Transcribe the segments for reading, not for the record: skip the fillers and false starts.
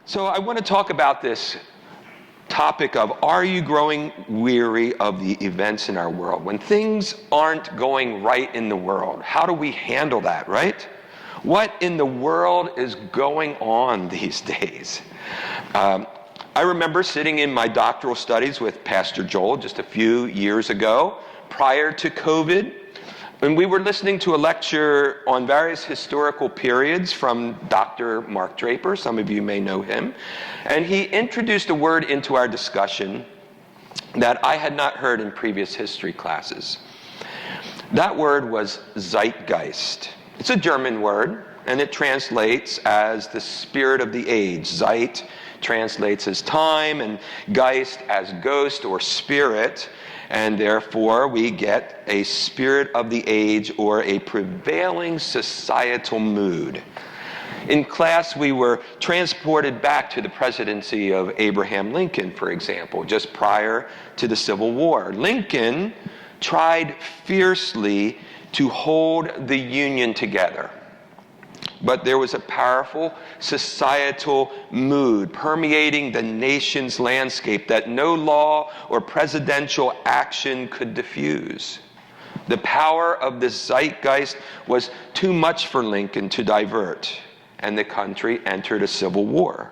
So I want to talk about this topic of, are you growing weary of the events in our world? When things aren't going right in the world, how do we handle that, right? What in the world is going on these days? I remember sitting in my doctoral studies with Pastor Joel just a few years ago, prior to COVID, and we were listening to a lecture on various historical periods from Dr. Mark Draper. Some of you may know him. And he introduced a word into our discussion that I had not heard in previous history classes. That word was Zeitgeist. It's a German word, and it translates as the spirit of the age. Zeit translates as time, and Geist as ghost or spirit. And therefore, we get a spirit of the age or a prevailing societal mood. In class, we were transported back to the presidency of Abraham Lincoln, for example, just prior to the Civil War. Lincoln tried fiercely to hold the Union together. But there was a powerful societal mood permeating the nation's landscape that no law or presidential action could diffuse. The power of the zeitgeist was too much for Lincoln to divert, and the country entered a civil war.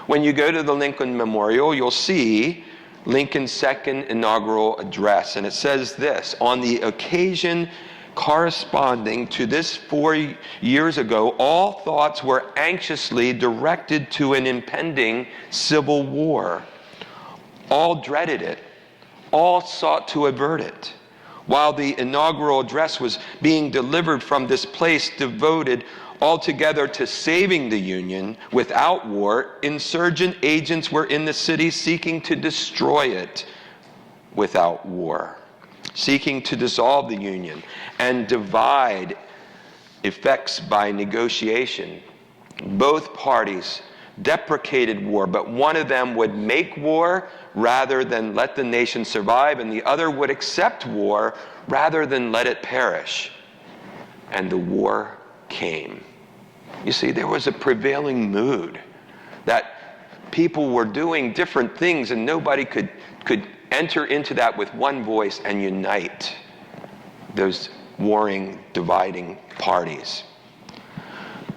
When you go to the Lincoln Memorial, you'll see Lincoln's second inaugural address, and it says this: on the occasion corresponding to this 4 years ago, all thoughts were anxiously directed to an impending civil war. All dreaded it. All sought to avert it. While the inaugural address was being delivered from this place devoted altogether to saving the Union without war, insurgent agents were in the city seeking to destroy it without war, seeking to dissolve the Union and divide effects by negotiation. Both parties deprecated war, but one of them would make war rather than let the nation survive, and the other would accept war rather than let it perish. And the war came. You see, there was a prevailing mood that people were doing different things, and nobody could enter into that with one voice and unite those warring, dividing parties.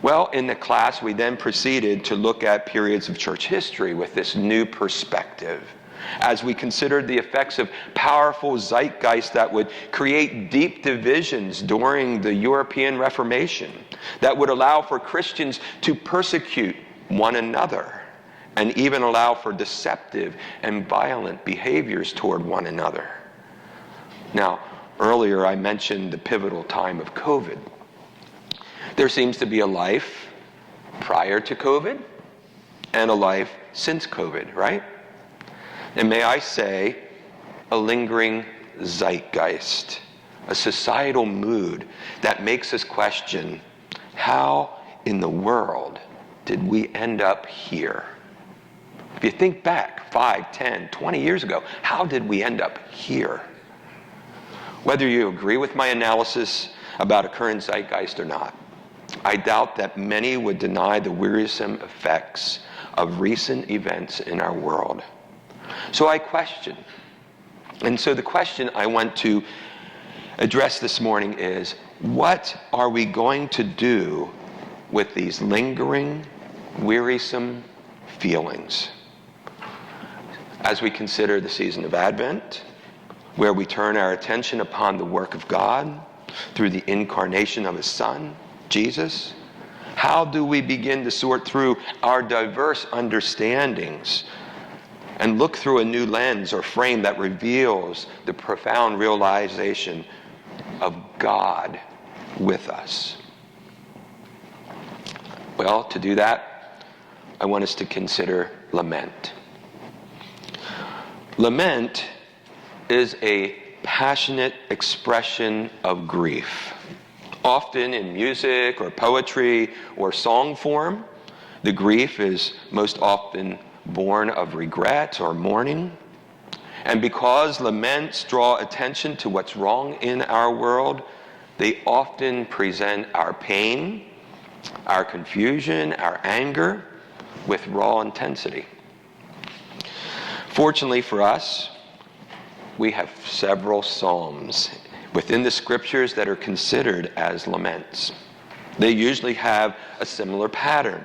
Well, in the class, we then proceeded to look at periods of church history with this new perspective, as we considered the effects of powerful zeitgeist that would create deep divisions during the European Reformation, that would allow for Christians to persecute one another, and even allow for deceptive and violent behaviors toward one another. Now, earlier I mentioned the pivotal time of COVID. There seems to be a life prior to COVID and a life since COVID, right? And may I say, a lingering zeitgeist, a societal mood that makes us question, how in the world did we end up here? If you think back 5, 10, 20 years ago, how did we end up here? Whether you agree with my analysis about a current zeitgeist or not, I doubt that many would deny the wearisome effects of recent events in our world. So I question. And so the question I want to address this morning is, what are we going to do with these lingering, wearisome feelings as we consider the season of Advent, where we turn our attention upon the work of God through the incarnation of His Son, Jesus? How do we begin to sort through our diverse understandings and look through a new lens or frame that reveals the profound realization of God with us? Well, to do that, I want us to consider lament. Lament is a passionate expression of grief. Often in music or poetry or song form, the grief is most often born of regret or mourning. And because laments draw attention to what's wrong in our world, they often present our pain, our confusion, our anger, with raw intensity. Fortunately for us, we have several psalms within the scriptures that are considered as laments. They usually have a similar pattern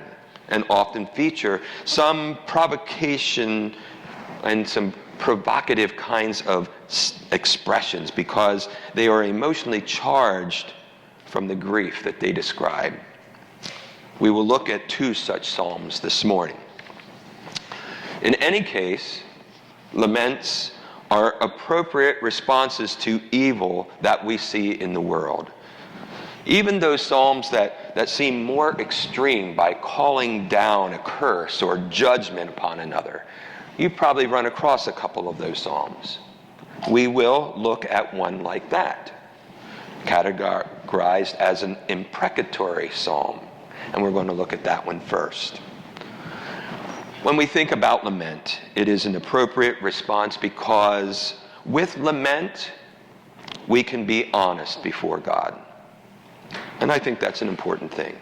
and often feature some provocation and some provocative kinds of expressions because they are emotionally charged from the grief that they describe. We will look at 2 such psalms this morning. In any case, laments are appropriate responses to evil that we see in the world. Even those psalms that seem more extreme by calling down a curse or judgment upon another. You've probably run across a couple of those psalms. We will look at one like that, categorized as an imprecatory psalm. And we're going to look at that one first. When we think about lament, it is an appropriate response because with lament, we can be honest before God. And I think that's an important thing.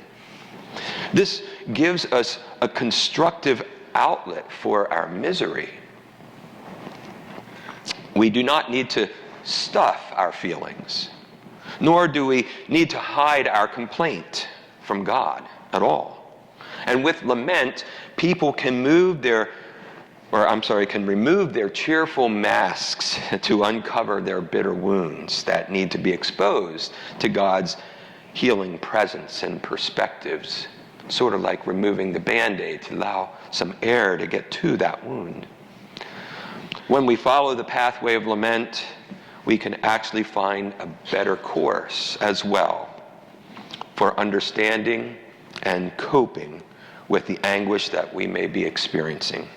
This gives us a constructive outlet for our misery. We do not need to stuff our feelings, nor do we need to hide our complaint from God at all. And with lament, people can remove their cheerful masks to uncover their bitter wounds that need to be exposed to God's healing presence and perspectives, sort of like removing the Band-Aid to allow some air to get to that wound. When we follow the pathway of lament, we can actually find a better course as well for understanding and coping with the anguish that we may be experiencing.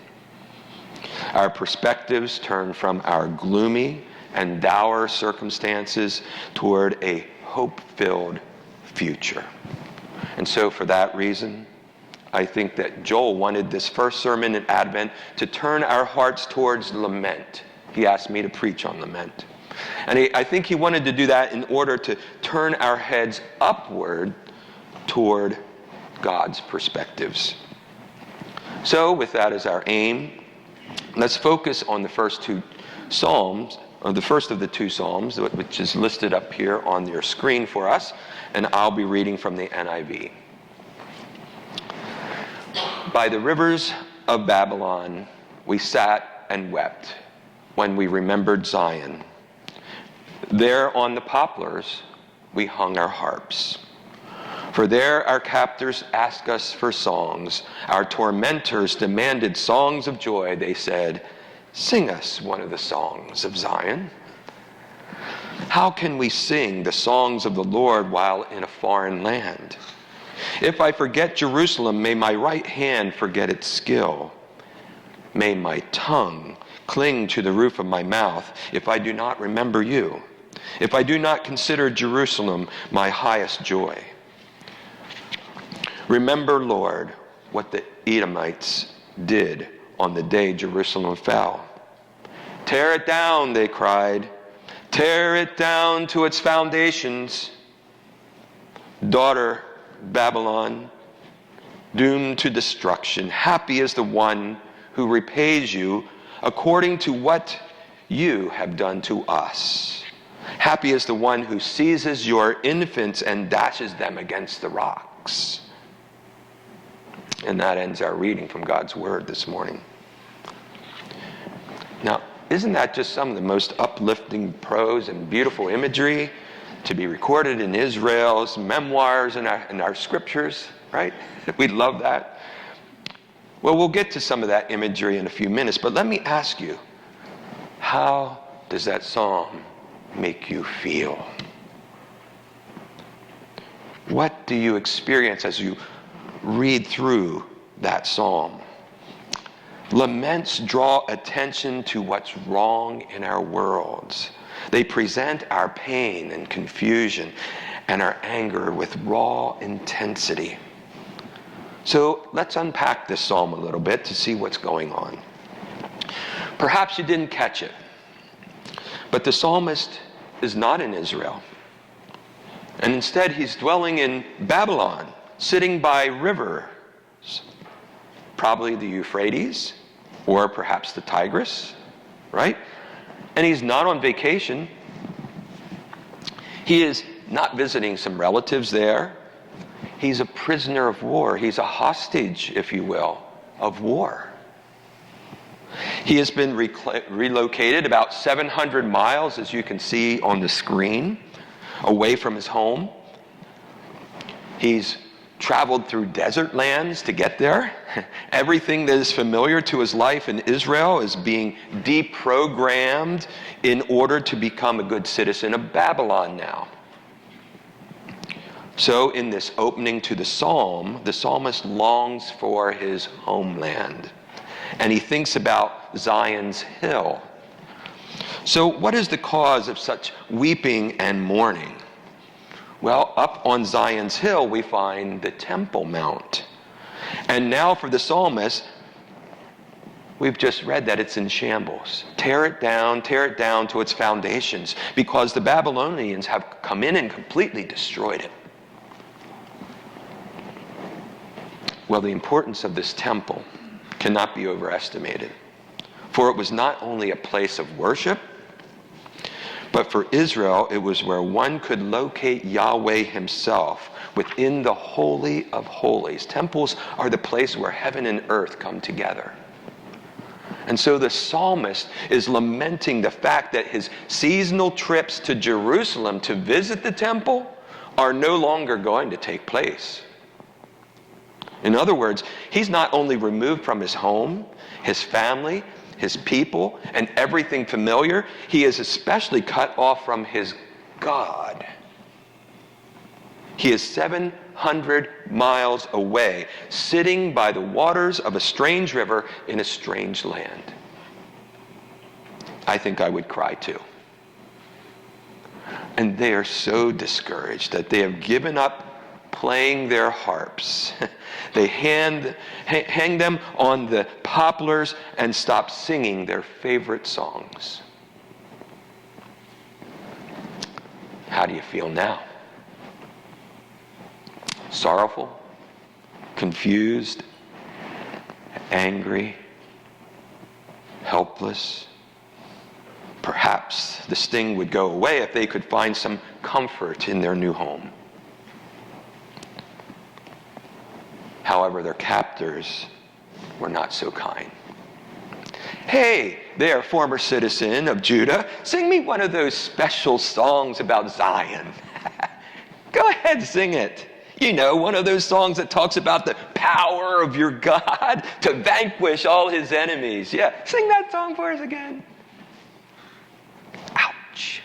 Our perspectives turn from our gloomy and dour circumstances toward a hope-filled future. And so for that reason, I think that Joel wanted this first sermon in Advent to turn our hearts towards lament. He asked me to preach on lament. And I think he wanted to do that in order to turn our heads upward toward God's perspectives. So with that as our aim, let's focus on the first 2 psalms, or the first of the 2 psalms, which is listed up here on your screen for us, and I'll be reading from the NIV. By the rivers of Babylon, we sat and wept when we remembered Zion. There on the poplars, we hung our harps. For there our captors asked us for songs. Our tormentors demanded songs of joy. They said, "Sing us one of the songs of Zion." How can we sing the songs of the Lord while in a foreign land? If I forget Jerusalem, may my right hand forget its skill. May my tongue cling to the roof of my mouth if I do not remember you. If I do not consider Jerusalem my highest joy. Remember, Lord, what the Edomites did on the day Jerusalem fell. Tear it down, they cried. Tear it down to its foundations. Daughter Babylon, doomed to destruction, happy is the one who repays you according to what you have done to us. Happy is the one who seizes your infants and dashes them against the rocks. And that ends our reading from God's Word this morning. Now, isn't that just some of the most uplifting prose and beautiful imagery to be recorded in Israel's memoirs and our scriptures, right? We love that. Well, we'll get to some of that imagery in a few minutes, but let me ask you, how does that psalm make you feel? What do you experience as you read through that psalm? Laments draw attention to what's wrong in our worlds. They present our pain and confusion and our anger with raw intensity. So let's unpack this psalm a little bit to see what's going on. Perhaps you didn't catch it, but the psalmist is not in Israel. And instead he's dwelling in Babylon, sitting by rivers. probably the Euphrates, or perhaps the Tigris, right? And he's not on vacation. He is not visiting some relatives there. He's a prisoner of war. He's a hostage, if you will, of war. He has been relocated about 700 miles, as you can see on the screen, away from his home. He's traveled through desert lands to get there. Everything that is familiar to his life in Israel is being deprogrammed in order to become a good citizen of Babylon now. So in this opening to the psalm, the psalmist longs for his homeland. And he thinks about Zion's hill. So what is the cause of such weeping and mourning? Well, up on Zion's hill, we find the Temple Mount. And now for the psalmist, we've just read that it's in shambles. Tear it down to its foundations, because the Babylonians have come in and completely destroyed it. Well, the importance of this temple cannot be overestimated. For it was not only a place of worship, but for Israel, it was where one could locate Yahweh himself within the Holy of Holies. Temples are the place where heaven and earth come together. And so the psalmist is lamenting the fact that his seasonal trips to Jerusalem to visit the temple are no longer going to take place. In other words, he's not only removed from his home, his family, his people, and everything familiar, he is especially cut off from his God. He is 700 miles away, sitting by the waters of a strange river in a strange land. I think I would cry too. And they are so discouraged that they have given up playing their harps. They hang them on the poplars and stop singing their favorite songs. How do you feel now? Sorrowful? Confused? Angry? Helpless? Perhaps the sting would go away if they could find some comfort in their new home. However, their captors were not so kind. Hey there, former citizen of Judah, sing me one of those special songs about Zion. Go ahead, sing it. You know, one of those songs that talks about the power of your God to vanquish all his enemies. Yeah, sing that song for us again. Ouch.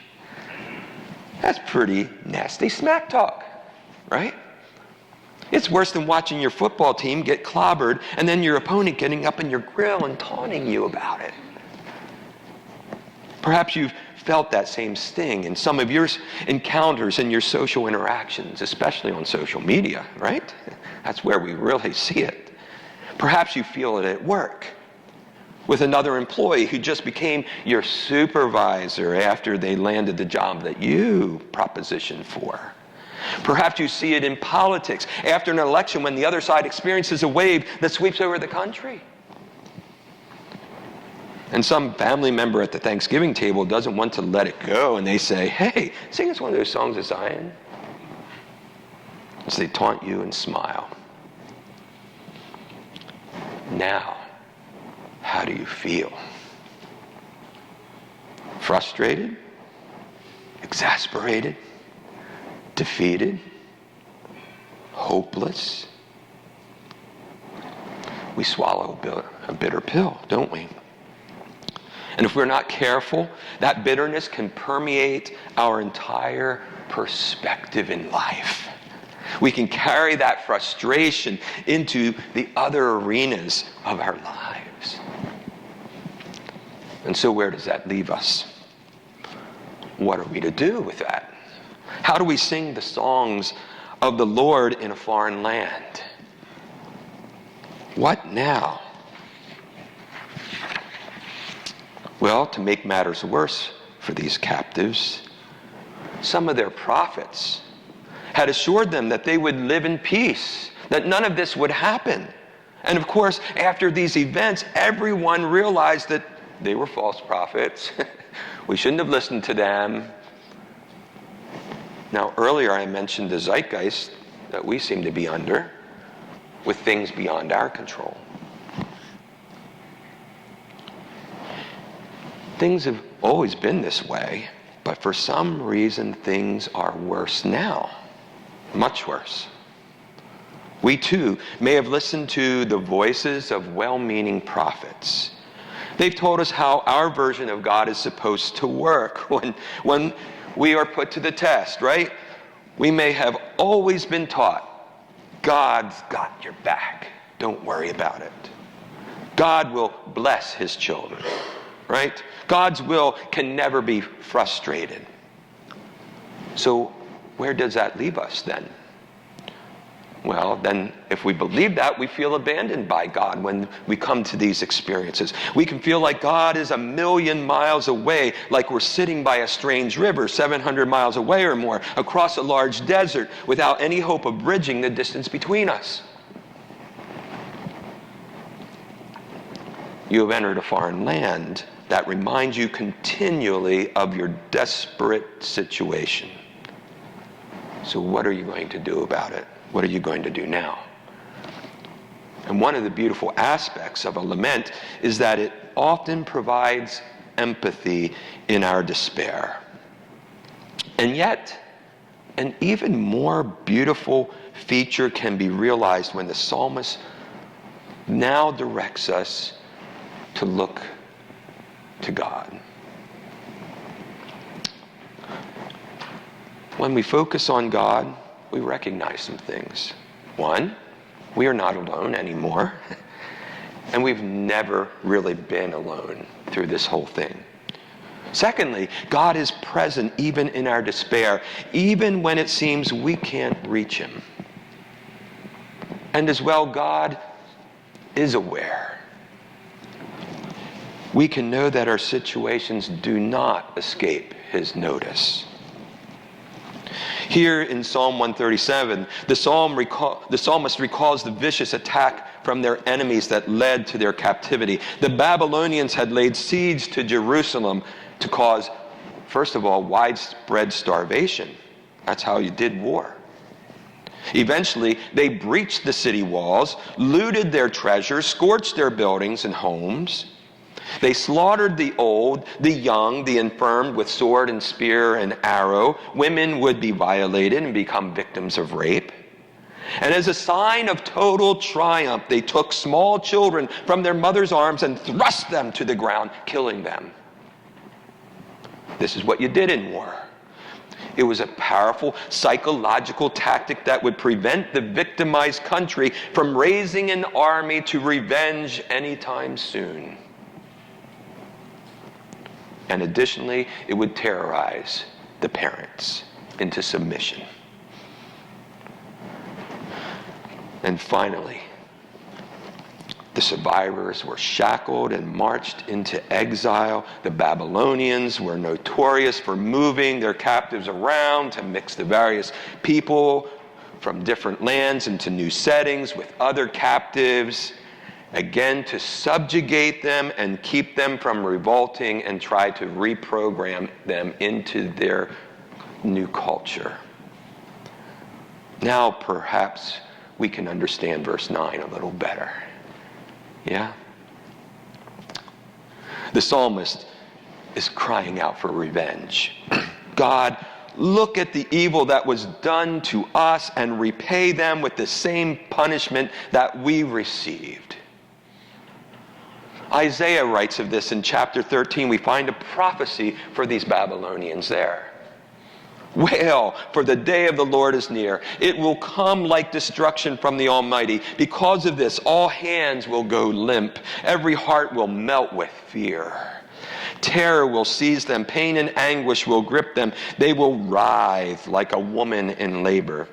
That's pretty nasty smack talk, right? It's worse than watching your football team get clobbered and then your opponent getting up in your grill and taunting you about it. Perhaps you've felt that same sting in some of your encounters and your social interactions, especially on social media, right? That's where we really see it. Perhaps you feel it at work with another employee who just became your supervisor after they landed the job that you propositioned for. Perhaps you see it in politics after an election when the other side experiences a wave that sweeps over the country. And some family member at the Thanksgiving table doesn't want to let it go, and they say, hey, sing us one of those songs of Zion. So they taunt you and smile. Now, how do you feel? Frustrated? Exasperated? Defeated? Hopeless? We swallow a bitter pill, don't we? And if we're not careful, that bitterness can permeate our entire perspective in life. We can carry that frustration into the other arenas of our lives. And so where does that leave us? What are we to do with that? How do we sing the songs of the Lord in a foreign land? What now? Well, to make matters worse for these captives, some of their prophets had assured them that they would live in peace, that none of this would happen. And of course, after these events, everyone realized that they were false prophets. We shouldn't have listened to them. Now, earlier I mentioned the zeitgeist that we seem to be under, with things beyond our control. Things have always been this way, but for some reason things are worse now. Much worse. We too may have listened to the voices of well-meaning prophets. They've told us how our version of God is supposed to work when we are put to the test, right? We may have always been taught, God's got your back. Don't worry about it. God will bless his children, right? God's will can never be frustrated. So where does that leave us then? Well, then if we believe that, we feel abandoned by God when we come to these experiences. We can feel like God is 1,000,000 miles away, like we're sitting by a strange river 700 miles away or more, across a large desert, without any hope of bridging the distance between us. You have entered a foreign land that reminds you continually of your desperate situation. So what are you going to do about it? What are you going to do now? And one of the beautiful aspects of a lament is that it often provides empathy in our despair. And yet, an even more beautiful feature can be realized when the psalmist now directs us to look to God. When we focus on God, we recognize some things. One, we are not alone anymore. And we've never really been alone through this whole thing. Secondly, God is present even in our despair, even when it seems we can't reach him. And as well, God is aware. We can know that our situations do not escape his notice. Here in Psalm 137, the psalmist recalls the vicious attack from their enemies that led to their captivity. The Babylonians had laid siege to Jerusalem to cause, first of all, widespread starvation. That's how you did war. Eventually, they breached the city walls, looted their treasures, scorched their buildings and homes. They slaughtered the old, the young, the infirm with sword and spear and arrow. Women would be violated and become victims of rape. And as a sign of total triumph, they took small children from their mother's arms and thrust them to the ground, killing them. This is what you did in war. It was a powerful psychological tactic that would prevent the victimized country from raising an army to revenge anytime soon. And additionally, it would terrorize the parents into submission. And finally, the survivors were shackled and marched into exile. The Babylonians were notorious for moving their captives around to mix the various people from different lands into new settings with other captives. Again, to subjugate them and keep them from revolting and try to reprogram them into their new culture. Now, perhaps we can understand verse 9 a little better. Yeah? The psalmist is crying out for revenge. God, look at the evil that was done to us and repay them with the same punishment that we received. Isaiah writes of this in chapter 13. We find a prophecy for these Babylonians there. Wail, for the day of the Lord is near. It will come like destruction from the Almighty. Because of this, all hands will go limp. Every heart will melt with fear. Terror will seize them. Pain and anguish will grip them. They will writhe like a woman in labor.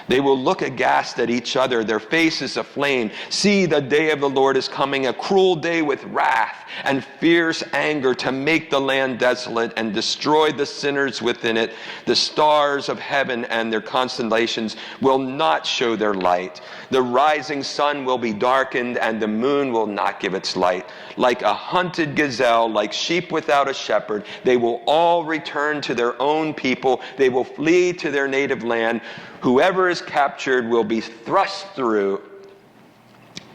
They will look aghast at each other, their faces aflame. See, the day of the Lord is coming, a cruel day with wrath and fierce anger to make the land desolate and destroy the sinners within it. The stars of heaven and their constellations will not show their light. The rising sun will be darkened and the moon will not give its light. Like a hunted gazelle, like sheep without a shepherd, they will all return to their own people. They will flee to their native land. Whoever is captured will be thrust through.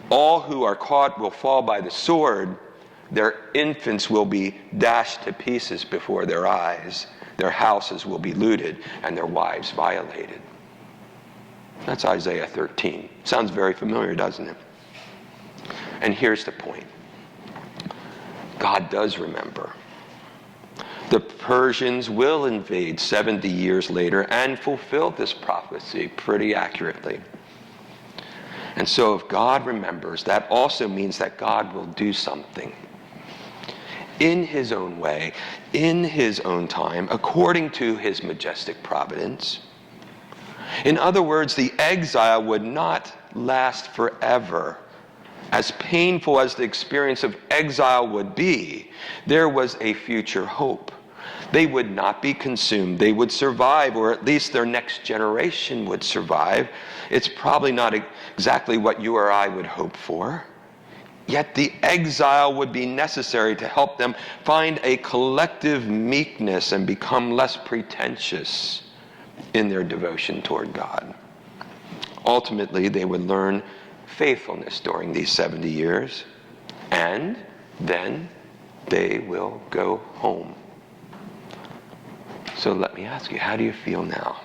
All who are caught will fall by the sword. Their infants will be dashed to pieces before their eyes. Their houses will be looted and their wives violated. That's Isaiah 13. Sounds very familiar, doesn't it? And here's the point. God does remember. The Persians will invade 70 years later and fulfill this prophecy pretty accurately. And so if God remembers, that also means that God will do something in his own way, in his own time, according to his majestic providence. In other words, the exile would not last forever. As painful as the experience of exile would be, there was a future hope. They would not be consumed. They would survive, or at least their next generation would survive. It's probably not exactly what you or I would hope for. Yet the exile would be necessary to help them find a collective meekness and become less pretentious in their devotion toward God. Ultimately, they would learn faithfulness during these 70 years, and then they will go home. So let me ask you, how do you feel now?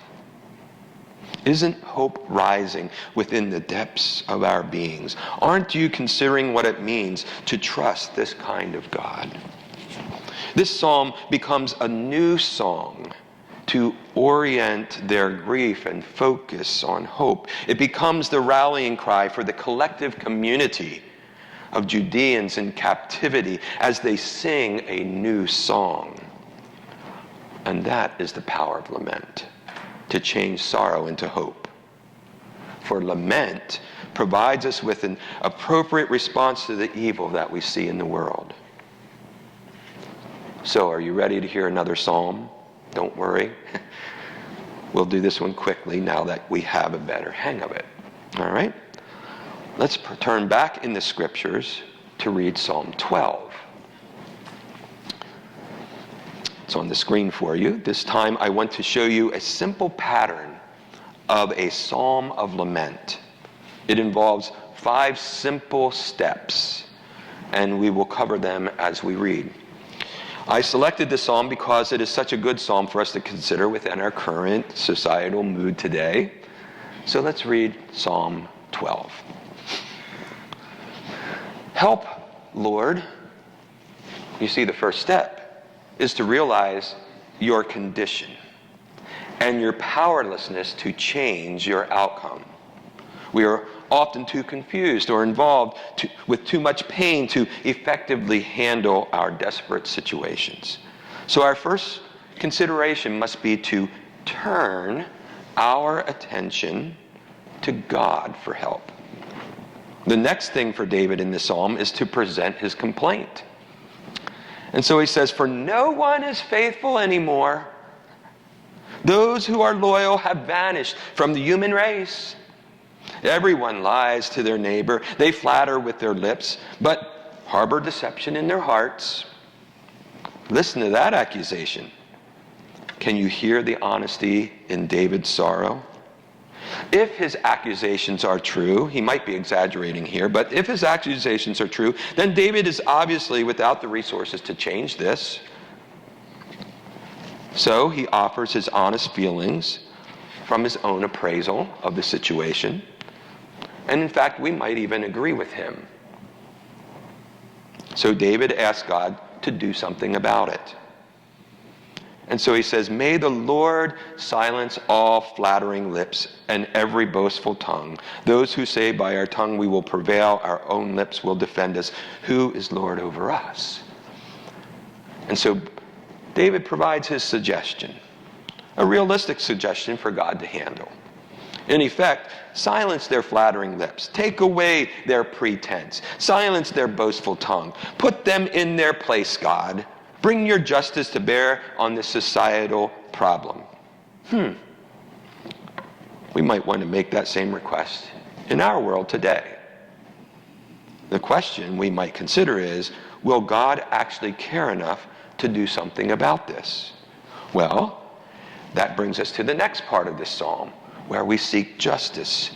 Isn't hope rising within the depths of our beings? Aren't you considering what it means to trust this kind of God? This psalm becomes a new song to orient their grief and focus on hope. It becomes the rallying cry for the collective community of Judeans in captivity as they sing a new song. And that is the power of lament, to change sorrow into hope. For lament provides us with an appropriate response to the evil that we see in the world. So, are you ready to hear another psalm? Don't worry. We'll do this one quickly now that we have a better hang of it. All right? Let's turn back in the scriptures to read Psalm 12. It's on the screen for you. This time I want to show you a simple pattern of a psalm of lament. It involves 5 simple steps, and we will cover them as we read. I selected this psalm because it is such a good psalm for us to consider within our current societal mood today. So let's read Psalm 12. Help, Lord. You see, the first step is to realize your condition and your powerlessness to change your outcome. We are often too confused or involved with too much pain to effectively handle our desperate situations. So our first consideration must be to turn our attention to God for help. The next thing for David in this psalm is to present his complaint. And so he says, "For no one is faithful anymore. Those who are loyal have vanished from the human race. Everyone lies to their neighbor. They flatter with their lips, but harbor deception in their hearts." Listen to that accusation. Can you hear the honesty in David's sorrow? If his accusations are true, he might be exaggerating here, but if his accusations are true, then David is obviously without the resources to change this. So he offers his honest feelings from his own appraisal of the situation. And in fact, we might even agree with him. So David asks God to do something about it. And so he says, "May the Lord silence all flattering lips and every boastful tongue. Those who say by our tongue we will prevail, our own lips will defend us. Who is Lord over us?" And so David provides his suggestion, a realistic suggestion for God to handle. In effect, silence their flattering lips. Take away their pretense. Silence their boastful tongue. Put them in their place, God. Bring your justice to bear on this societal problem. We might want to make that same request in our world today. The question we might consider is, will God actually care enough to do something about this? Well, that brings us to the next part of this psalm, where we seek justice.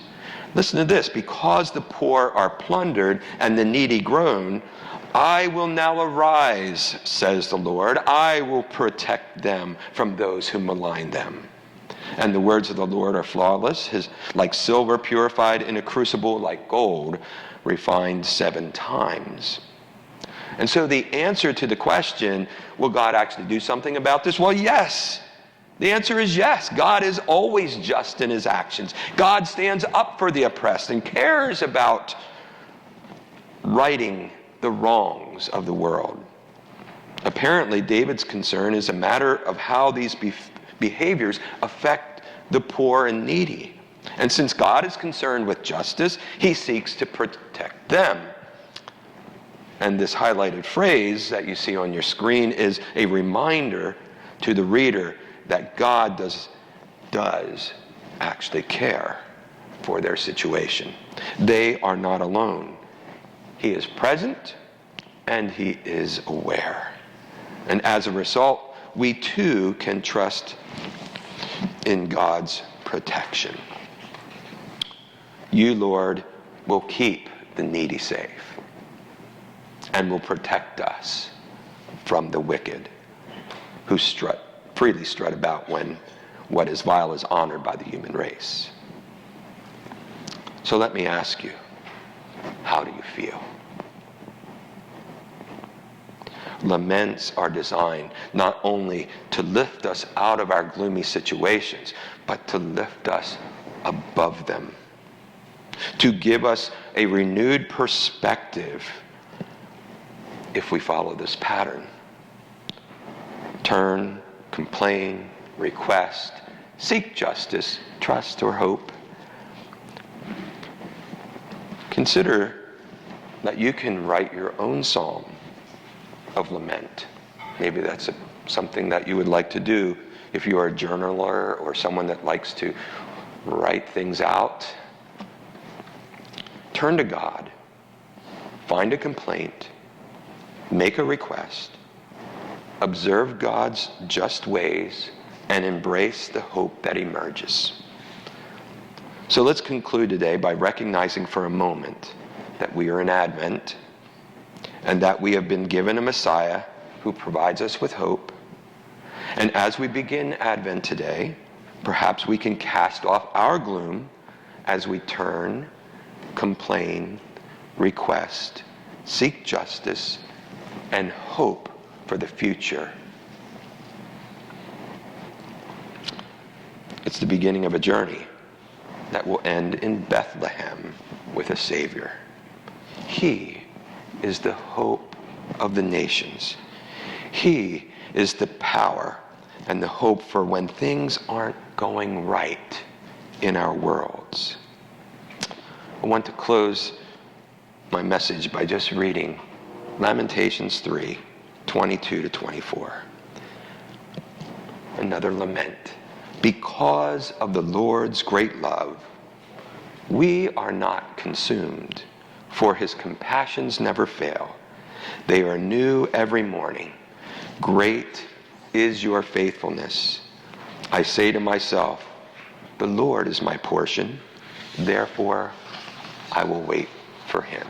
Listen to this. Because the poor are plundered and the needy groan, I will now arise, says the Lord. I will protect them from those who malign them. And the words of the Lord are flawless, like silver purified in a crucible, like gold refined 7 times. And so the answer to the question, will God actually do something about this? Well, yes. The answer is yes. God is always just in his actions. God stands up for the oppressed and cares about righting the wrongs of the world. Apparently, David's concern is a matter of how these behaviors affect the poor and needy. And since God is concerned with justice, he seeks to protect them. And this highlighted phrase that you see on your screen is a reminder to the reader that God does actually care for their situation. They are not alone. He is present and he is aware. And as a result, we too can trust in God's protection. You, Lord, will keep the needy safe and will protect us from the wicked who freely strut about when what is vile is honored by the human race. So let me ask you, how do you feel? Laments are designed not only to lift us out of our gloomy situations, but to lift us above them, to give us a renewed perspective if we follow this pattern. Turn, complain, request, seek justice, trust, or hope. Consider that you can write your own psalm of lament. Maybe that's something that you would like to do if you are a journaler or someone that likes to write things out. Turn to God, find a complaint, make a request, observe God's just ways, and embrace the hope that emerges. So let's conclude today by recognizing for a moment that we are in Advent and that we have been given a Messiah who provides us with hope. And as we begin Advent today, perhaps we can cast off our gloom as we turn, complain, request, seek justice, and hope for the future. It's the beginning of a journey that will end in Bethlehem with a Savior. He is the hope of the nations. He is the power and the hope for when things aren't going right in our worlds. I want to close my message by just reading Lamentations 3, 22 to 24. Another lament. Because of the Lord's great love, we are not consumed, for his compassions never fail. They are new every morning. Great is your faithfulness. I say to myself, the Lord is my portion, therefore I will wait for him.